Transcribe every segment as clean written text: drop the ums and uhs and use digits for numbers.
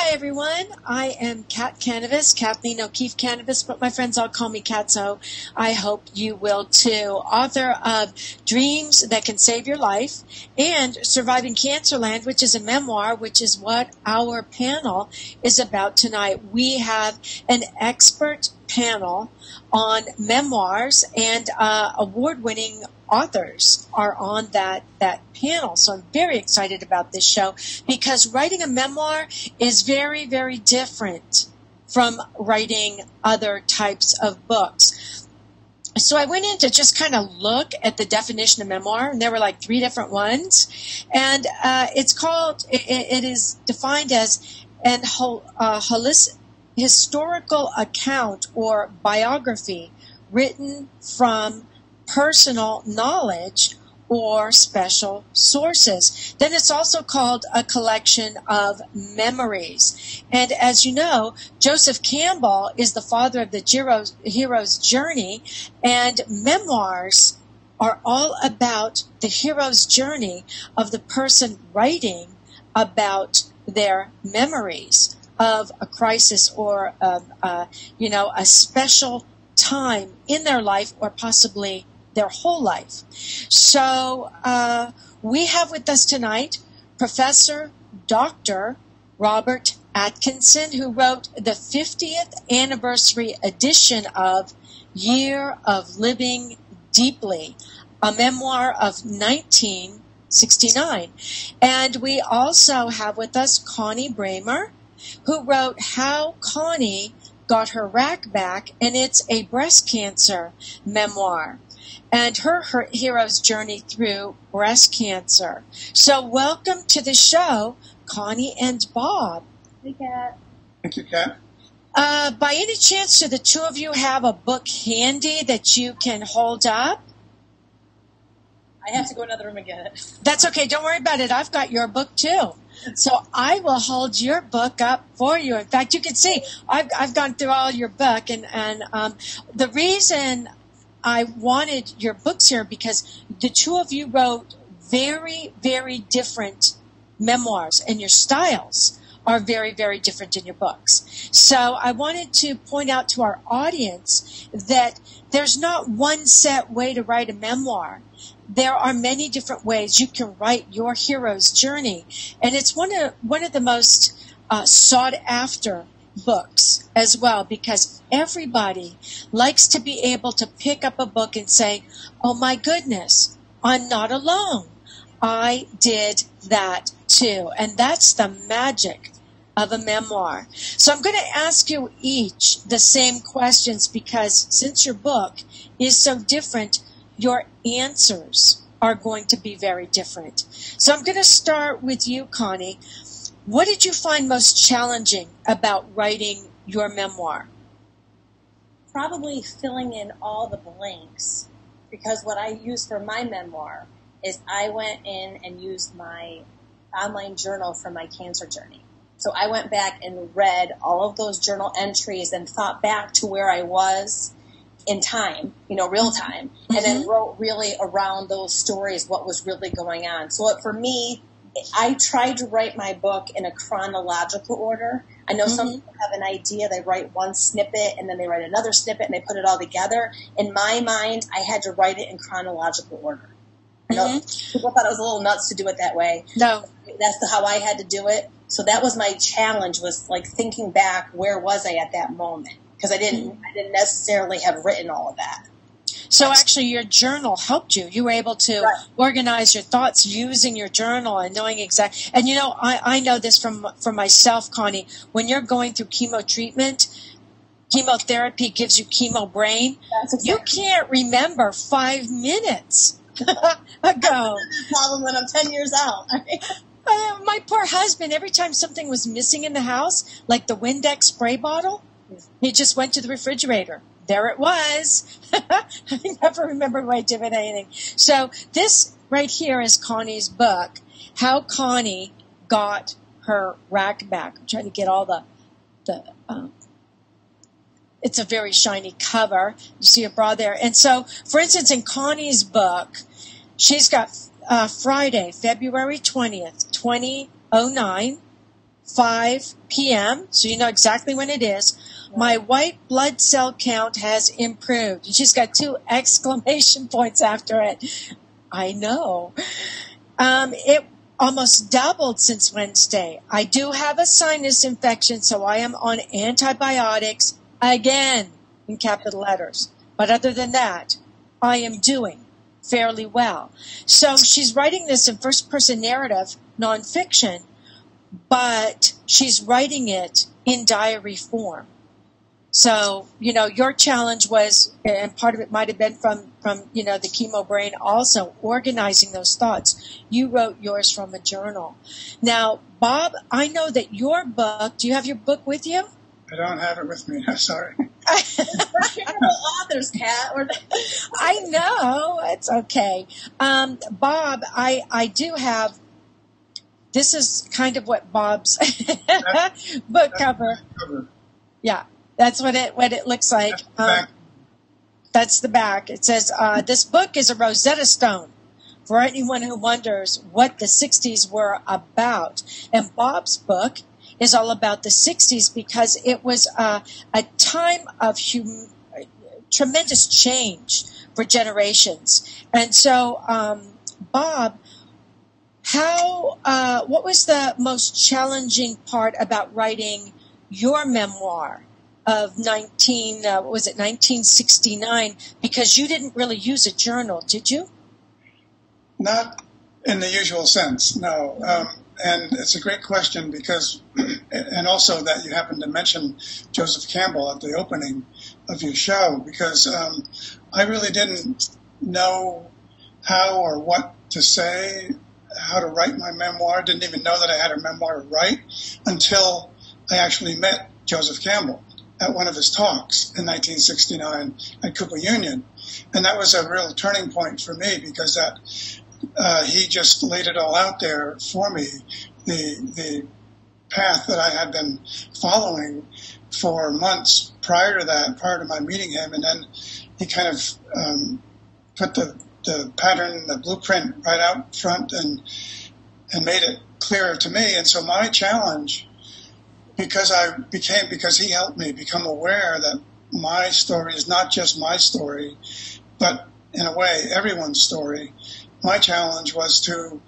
Hi, everyone. I am Kat Kanavos, Kathleen O'Keefe Kanavos, but my friends all call me Kat, so I hope you will too. Author of Dreams That Can Save Your Life and Surviving Cancerland, which is a memoir, which is what our panel is about tonight. We have an expert panel on memoirs, and award-winning authors are on that panel. So I'm very excited about this show because writing a memoir is very, very different from writing other types of books. So I went in to just kind of look at the definition of memoir, and there were like 3 different ones. And it is defined as an holistic historical account or biography written from personal knowledge or special sources. Then it's also called a collection of memories. And as you know, Joseph Campbell is the father of the hero's journey, and memoirs are all about the hero's journey of the person writing about their memories of a crisis or a special time in their life or possibly their whole life. So we have with us tonight Professor Dr. Robert Atkinson, who wrote the 50th anniversary edition of Year of Living Deeply, a memoir of 1969. And we also have with us Connie Bramer, who wrote How Connie Got Her Rack Back, and it's a breast cancer memoir, and her hero's journey through breast cancer. So welcome to the show, Connie and Bob. Hey, Kat. Thank you, Kat. By any chance, do the two of you have a book handy that you can hold up? I have to go in another room and get it. That's okay. Don't worry about it. I've got your book, too. So I will hold your book up for you. In fact, you can see I've gone through all your book, and the reason I wanted your books here because the two of you wrote very, very different memoirs, and your styles are very, very different in your books. So I wanted to point out to our audience that there's not one set way to write a memoir. There are many different ways you can write your hero's journey, and it's one of the most sought after books as well, because everybody likes to be able to pick up a book and say, "Oh my goodness, I'm not alone. I did that too." And that's the magic of a memoir. So I'm going to ask you each the same questions because since your book is so different, your answers are going to be very different. So I'm going to start with you, Connie. What did you find most challenging about writing your memoir? Probably filling in all the blanks, because what I used for my memoir is I went in and used my online journal for my cancer journey. So I went back and read all of those journal entries and thought back to where I was in time, real time, and then wrote really around those stories what was really going on. So for me, I tried to write my book in a chronological order. I know some people have an idea, they write one snippet and then they write another snippet and they put it all together. In my mind, I had to write it in chronological order. I know people thought it was a little nuts to do it that way. No. That's how I had to do it. So that was my challenge, was like thinking back, where was I at that moment? Because I didn't necessarily have written all of that. So actually your journal helped you. You were able to organize your thoughts using your journal and knowing exactly. And I know this from myself, Connie. When you're going through chemotherapy gives you chemo brain. Exactly. You can't remember 5 minutes ago. Problem when I'm 10 years out. My poor husband, every time something was missing in the house, like the Windex spray bottle, he just went to the refrigerator. There it was. I never remember what I did with anything. So this right here is Connie's book, How Connie Got Her Rack Back. I'm trying to get all the it's a very shiny cover. You see a bra there. And so, for instance, in Connie's book, she's got Friday, February 20th, 2009, 5 p.m., so you know exactly when it is. My white blood cell count has improved. And she's got 2 exclamation points after it. I know. It almost doubled since Wednesday. I do have a sinus infection, so I am on antibiotics again in capital letters. But other than that, I am doing fairly well. So she's writing this in first-person narrative, nonfiction, but she's writing it in diary form. So, you know, your challenge was, and part of it might have been from you know, the chemo brain also, organizing those thoughts. You wrote yours from a journal. Now, Bob, I know that your book, do you have your book with you? I don't have it with me. I'm sorry. Authors, Kat. I know. It's okay. Bob, I do have, this is kind of what Bob's book cover. Yeah. That's what it looks like. That's the back. It says, this book is a Rosetta Stone for anyone who wonders what the 60s were about. And Bob's book is all about the 60s because it was a time of tremendous change for generations. And so, Bob, what was the most challenging part about writing your memoir of 1969, because you didn't really use a journal, did you? Not in the usual sense, no. And it's a great question because, and also that you happened to mention Joseph Campbell at the opening of your show, because I really didn't know how or what to say, how to write my memoir. Didn't even know that I had a memoir to write until I actually met Joseph Campbell at one of his talks in 1969 at Cooper Union. And that was a real turning point for me because that he just laid it all out there for me, the path that I had been following for months prior to my meeting him. And then he kind of put the pattern, the blueprint right out front and made it clearer to me. And so my challenge, because he helped me become aware that my story is not just my story, but in a way everyone's story. My challenge was to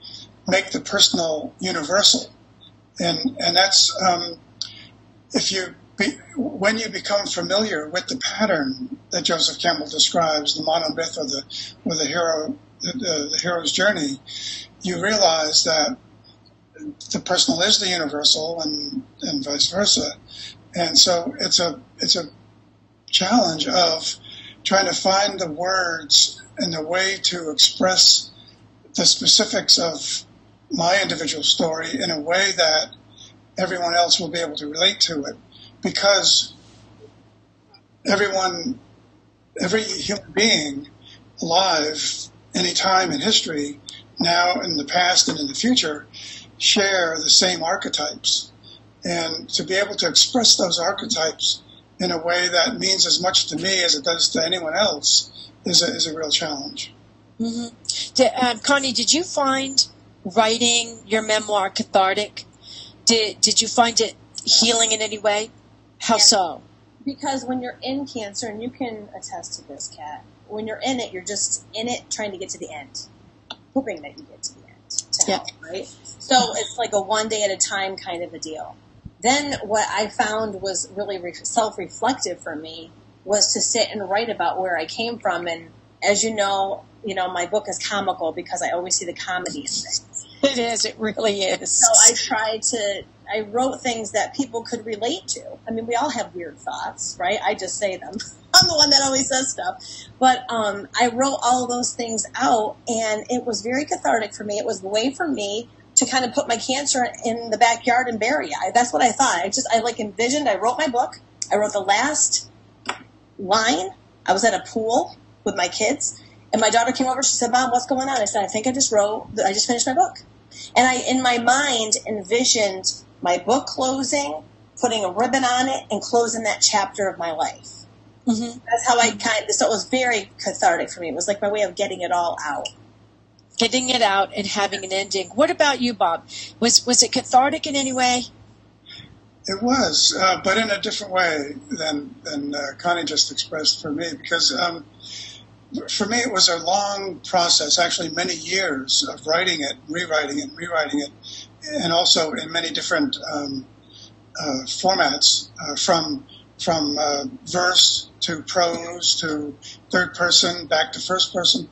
make the personal universal, and that's when you become familiar with the pattern that Joseph Campbell describes, the monomyth or the hero's journey, you realize that the personal is the universal and vice versa. And so it's a challenge of trying to find the words and the way to express the specifics of my individual story in a way that everyone else will be able to relate to it, because every human being alive any time in history, now in the past and in the future, share the same archetypes. And to be able to express those archetypes in a way that means as much to me as it does to anyone else is a real challenge. Mm-hmm. Connie, did you find writing your memoir cathartic? Did you find it healing in any way? How so? Because when you're in cancer, and you can attest to this, Kat, when you're in it, you're just in it trying to get to the end, hoping that you get to the end to help, right? So it's like a one day at a time kind of a deal. Then what I found was really self-reflective for me was to sit and write about where I came from. And as you know, my book is comical because I always see the comedy in things. It is. It really is. So I wrote things that people could relate to. I mean, we all have weird thoughts, right? I just say them. I'm the one that always says stuff. But I wrote all of those things out, and it was very cathartic for me. It was a way for me to kind of put my cancer in the backyard and bury it. That's what I thought. I envisioned. I wrote my book. I wrote the last line. I was at a pool with my kids, and my daughter came over. She said, "Mom, what's going on?" I said, "I think I just finished my book." And I, in my mind, envisioned my book closing, putting a ribbon on it, and closing that chapter of my life. Mm-hmm. That's how so it was very cathartic for me. It was like my way of getting it all out. Getting it out and having an ending. What about you, Bob? Was it cathartic in any way? It was, but in a different way than Connie just expressed for me, because for me it was a long process, actually many years of writing it, rewriting it, and also in many different formats, from verse to prose to third person back to first person.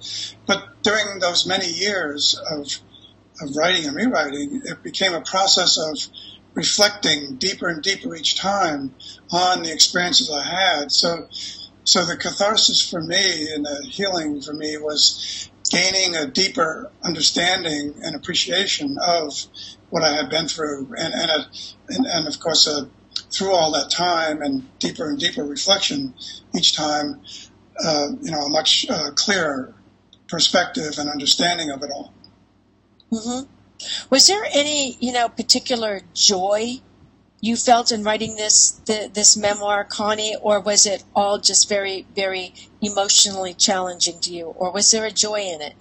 But during those many years of writing and rewriting, it became a process of reflecting deeper and deeper each time on the experiences I had. So the catharsis for me and the healing for me was gaining a deeper understanding and appreciation of what I had been through, and of course through all that time and deeper reflection each time, a much clearer perspective and understanding of it all. Mm-hmm. Was there any, particular joy you felt in writing this memoir, Connie, or was it all just very, very emotionally challenging to you, or was there a joy in it?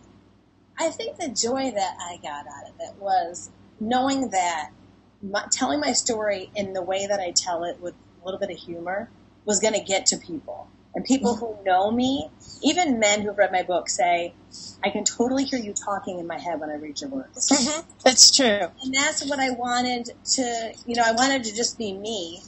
I think the joy that I got out of it was knowing that telling my story in the way that I tell it with a little bit of humor was going to get to people. And people who know me, even men who've read my book, say, I can totally hear you talking in my head when I read your words. Mm-hmm. That's true. And that's what I wanted to, I wanted to just be me.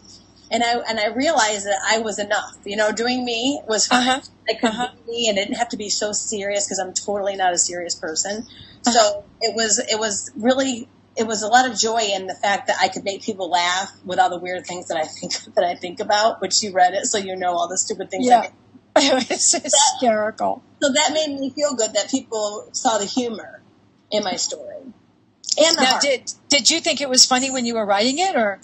And I realized that I was enough. Doing me was fine. I could be me, and it didn't have to be so serious, because I'm totally not a serious person. So it was a lot of joy in the fact that I could make people laugh with all the weird things that I think about, which you read it, so you know all the stupid things. Yeah, it's hysterical. So that made me feel good that people saw the humor in my story. And the heart. Did you think it was funny when you were writing it, or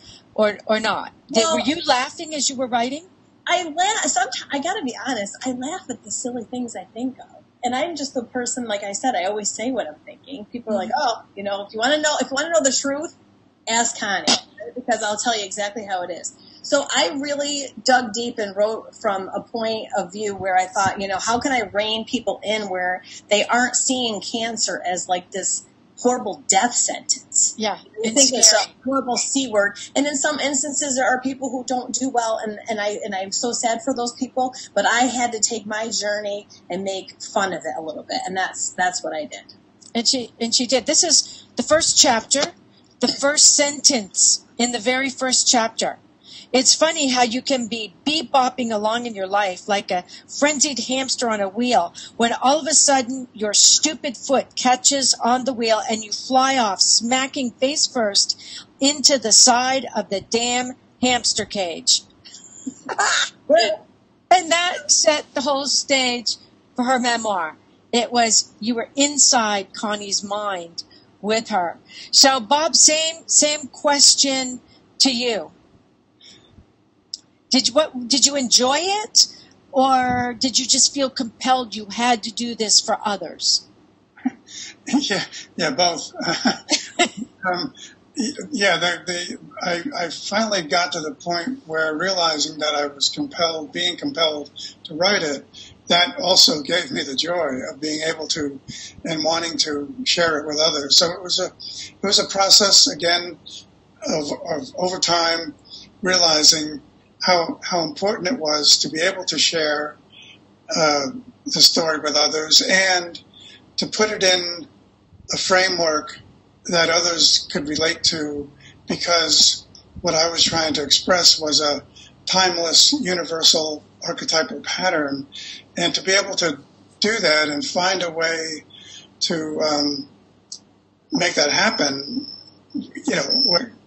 not? Were you laughing as you were writing? I laugh. Sometimes, I got to be honest. I laugh at the silly things I think of. And I'm just the person, like I said, I always say what I'm thinking. People are like, oh, if you want to know the truth, ask Connie, because I'll tell you exactly how it is. So I really dug deep and wrote from a point of view where I thought, how can I rein people in where they aren't seeing cancer as like this horrible death sentence. Yeah. I think it's a horrible C word. And in some instances, there are people who don't do well, and I'm so sad for those people, but I had to take my journey and make fun of it a little bit, and that's what I did. And she did. This is the first chapter, the first sentence in the very first chapter. It's funny how you can be bebopping along in your life like a frenzied hamster on a wheel when all of a sudden your stupid foot catches on the wheel and you fly off, smacking face first into the side of the damn hamster cage. And that set the whole stage for her memoir. It was, you were inside Connie's mind with her. So, Bob, same question to you. Did you enjoy it, or did you just feel compelled you had to do this for others? Yeah, both. I finally got to the point where realizing that I was being compelled to write it, that also gave me the joy of being able to and wanting to share it with others. So it was a process again of over time realizing how important it was to be able to share the story with others and to put it in a framework that others could relate to, because what I was trying to express was a timeless, universal, archetypal pattern. And to be able to do that and find a way to make that happen,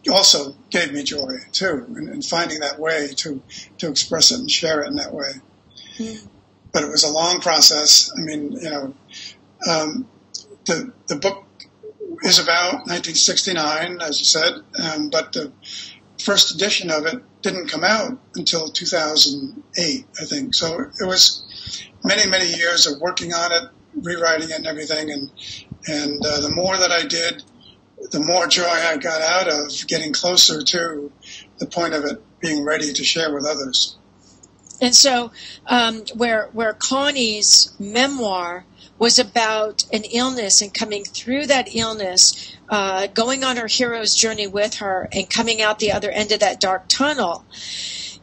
also gave me joy too, and finding that way to express it and share it in that way. Mm. But it was a long process. I mean, the book is about 1969, as you said, but the first edition of it didn't come out until 2008, I think. So it was many, many years of working on it, rewriting it and everything, and the more that I did, the more joy I got out of getting closer to the point of it being ready to share with others. And so where Connie's memoir was about an illness and coming through that illness, going on her hero's journey with her and coming out the other end of that dark tunnel,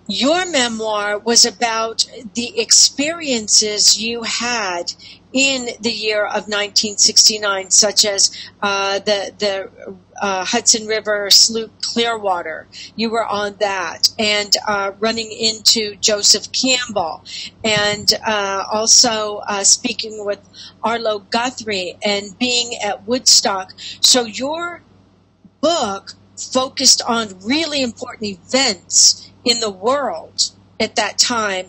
your memoir was about the experiences you had in the year of 1969, such as the Hudson River sloop Clearwater. You were on that, and running into Joseph Campbell, and also speaking with Arlo Guthrie and being at Woodstock. So your book focused on really important events in the world at that time.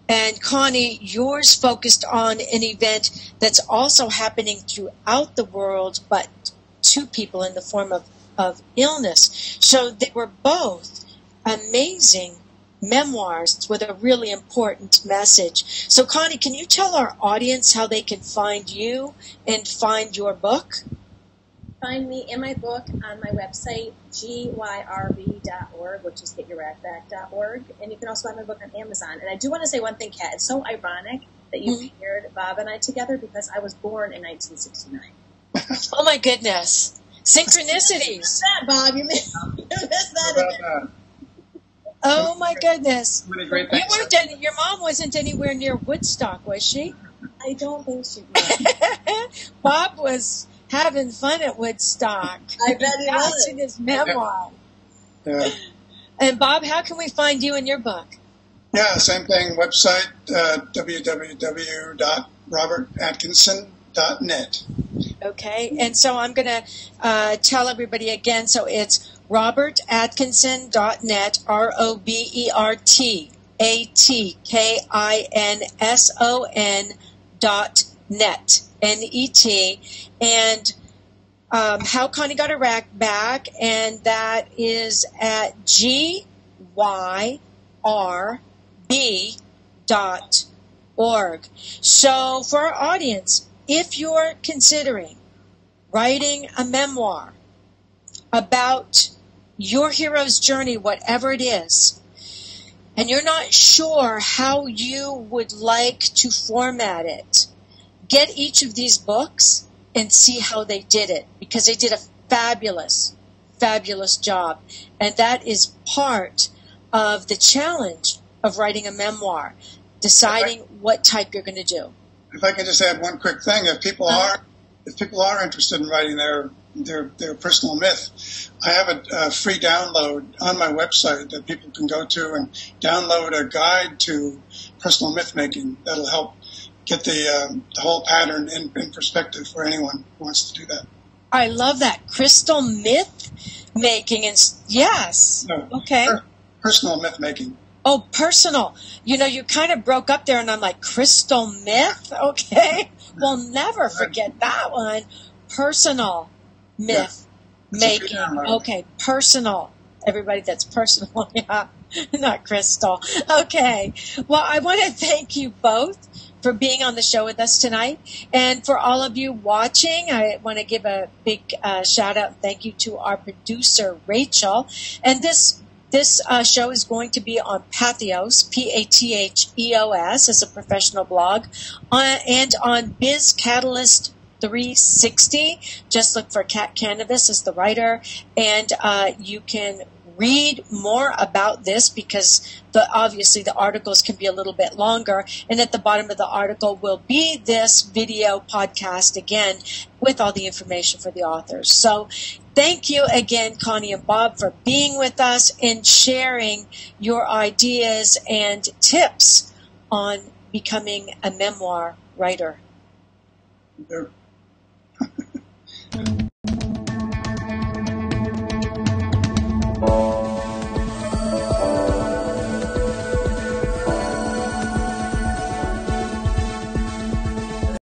And Connie, yours focused on an event that's also happening throughout the world, but to people in the form of illness. So they were both amazing memoirs with a really important message. So Connie, can you tell our audience how they can find you and find your book? Find me and my book on my website, gyrb.org, which is getyourradback.org. And you can also buy my book on Amazon. And I do want to say one thing, Kat. It's so ironic that you paired Bob and I together because I was born in 1969. Oh, my goodness. Synchronicities. You missed that, Bob. You missed that. Oh, my goodness. Many great things. Your mom wasn't anywhere near Woodstock, was she? I don't think she was. Bob was having fun at Woodstock. I bet he was. In his memoir. Yeah. And Bob, how can we find you in your book? Yeah, same thing. Website, www.robertatkinson.net. Okay, and so I'm going to tell everybody again. So it's robertatkinson.net, robertatkinson.net, N-E-T, and how Connie got her back, and that is at gyrb.org. So for our audience, if you're considering writing a memoir about your hero's journey, whatever it is, and you're not sure how you would like to format it, get each of these books and see how they did it, because they did a fabulous, fabulous job. And that is part of the challenge of writing a memoir, deciding what type you're going to do. If I can just add one quick thing, if people are interested in writing their personal myth, I have a free download on my website that people can go to and download a guide to personal myth making that'll help get the whole pattern in perspective for anyone who wants to do that. I love that. Crystal myth making. Yes. No, okay. Personal myth making. Oh, personal. You kind of broke up there, and I'm like, crystal myth? Okay. We'll never forget that one. Personal myth making. Okay, personal. Everybody, that's personal. Yeah, not crystal. Okay. Well, I want to thank you both for being on the show with us tonight. And for all of you watching, I want to give a big shout out and thank you to our producer, Rachel. And this show is going to be on Patheos, P-A-T-H-E-O-S, as a professional blog, and on Biz Catalyst 360. Just look for Kat Kanavos as the writer, and you can read more about this because obviously the articles can be a little bit longer. And at the bottom of the article will be this video podcast again with all the information for the authors. So thank you again, Connie and Bob, for being with us and sharing your ideas and tips on becoming a memoir writer.